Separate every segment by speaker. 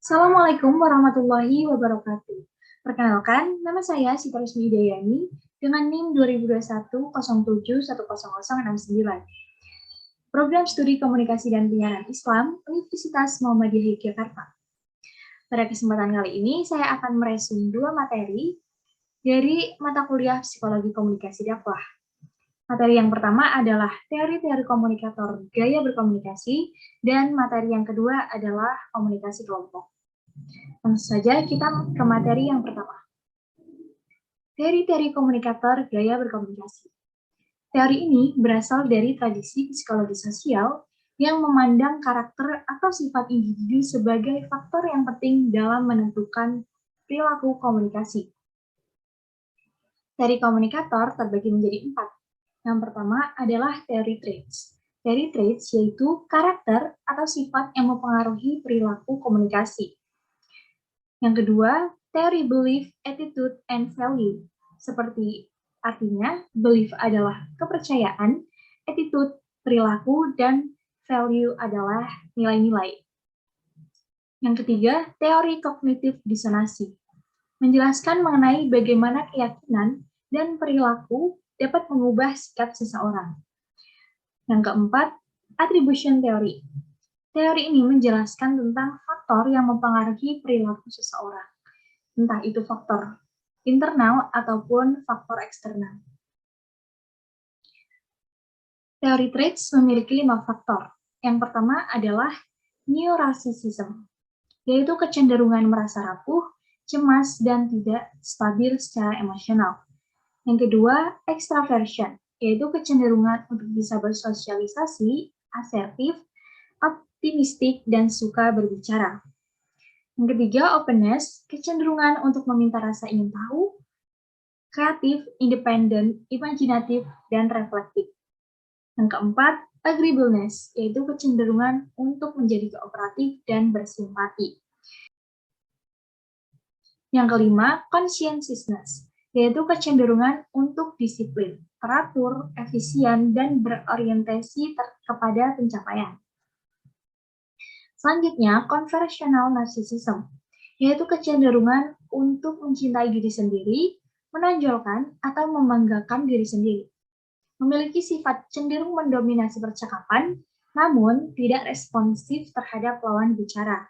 Speaker 1: Assalamualaikum warahmatullahi wabarakatuh. Perkenalkan, nama saya Sita Rusmi Hidayani dengan NIM 202107100069. Program Studi Komunikasi dan Penyiaran Islam Universitas Muhammadiyah Yogyakarta. Pada kesempatan kali ini, saya akan meresum dua materi dari mata kuliah Psikologi Komunikasi Dakwah. Materi yang pertama adalah teori-teori komunikator gaya berkomunikasi, dan materi yang kedua adalah komunikasi kelompok. Langsung saja kita ke materi yang pertama. Teori-teori komunikator gaya berkomunikasi. Teori ini berasal dari tradisi psikologi sosial yang memandang karakter atau sifat individu sebagai faktor yang penting dalam menentukan perilaku komunikasi. Teori komunikator terbagi menjadi 4. Yang pertama adalah teori traits. Teori traits yaitu karakter atau sifat yang mempengaruhi perilaku komunikasi. Yang kedua, teori belief, attitude, and value. Seperti artinya, belief adalah kepercayaan, attitude, perilaku, dan value adalah nilai-nilai. Yang ketiga, teori kognitif disonansi. Menjelaskan mengenai bagaimana keyakinan dan perilaku dapat mengubah sikap seseorang. Yang keempat, attribution theory. Teori ini menjelaskan tentang faktor yang mempengaruhi perilaku seseorang, entah itu faktor internal ataupun faktor eksternal. Teori traits memiliki 5 faktor. Yang pertama adalah neurasthenicism, yaitu kecenderungan merasa rapuh, cemas, dan tidak stabil secara emosional. Yang kedua, extraversion, yaitu kecenderungan untuk bisa bersosialisasi, asertif, optimistik, dan suka berbicara. Yang ketiga, openness, kecenderungan untuk meminta rasa ingin tahu, kreatif, independen, imajinatif, dan reflektif. Yang keempat, agreeableness, yaitu kecenderungan untuk menjadi kooperatif dan bersimpati. Yang kelima, conscientiousness, yaitu kecenderungan untuk disiplin, teratur, efisien, dan berorientasi kepada pencapaian. Selanjutnya, conversational narcissism, yaitu kecenderungan untuk mencintai diri sendiri, menonjolkan atau membanggakan diri sendiri. Memiliki sifat cenderung mendominasi percakapan, namun tidak responsif terhadap lawan bicara.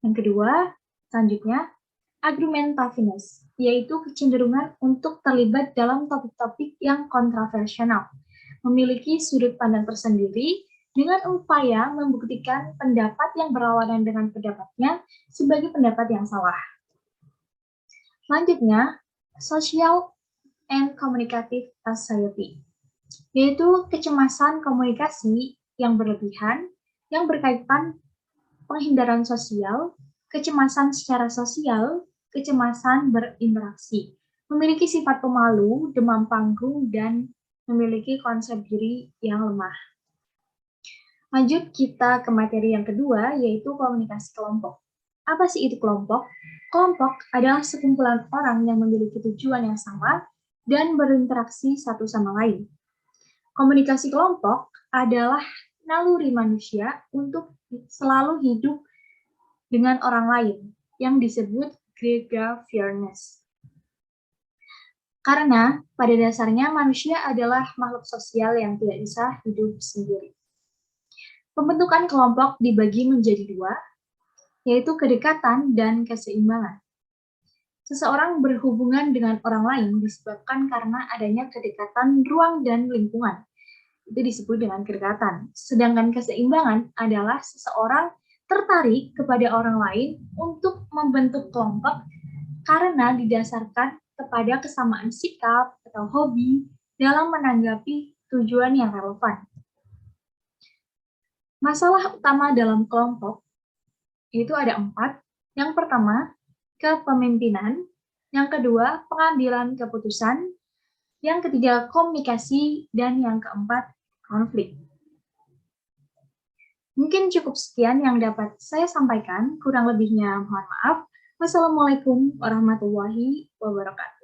Speaker 1: Yang kedua, selanjutnya, argumentativeness, yaitu kecenderungan untuk terlibat dalam topik-topik yang kontroversial, memiliki sudut pandang tersendiri dengan upaya membuktikan pendapat yang berlawanan dengan pendapatnya sebagai pendapat yang salah. Selanjutnya, social and communicative anxiety, yaitu kecemasan komunikasi yang berlebihan yang berkaitan penghindaran sosial, kecemasan secara sosial, kecemasan berinteraksi, memiliki sifat pemalu, demam panggung, dan memiliki konsep diri yang lemah. Lanjut kita ke materi yang kedua, yaitu komunikasi kelompok. Apa sih itu kelompok? Kelompok adalah sekumpulan orang yang memiliki tujuan yang sama dan berinteraksi satu sama lain. Komunikasi kelompok adalah naluri manusia untuk selalu hidup dengan orang lain, yang disebut gregarious. Karena pada dasarnya manusia adalah makhluk sosial yang tidak bisa hidup sendiri. Pembentukan kelompok dibagi menjadi 2, yaitu kedekatan dan keseimbangan. Seseorang berhubungan dengan orang lain disebabkan karena adanya kedekatan ruang dan lingkungan. Itu disebut dengan kedekatan. Sedangkan keseimbangan adalah seseorang tertarik kepada orang lain untuk membentuk kelompok karena didasarkan kepada kesamaan sikap atau hobi dalam menanggapi tujuan yang relevan. Masalah utama dalam kelompok itu ada 4. Yang pertama, kepemimpinan. Yang kedua, pengambilan keputusan. Yang ketiga, komunikasi. Dan yang keempat, konflik. Mungkin cukup sekian yang dapat saya sampaikan, kurang lebihnya mohon maaf. Wassalamualaikum warahmatullahi wabarakatuh.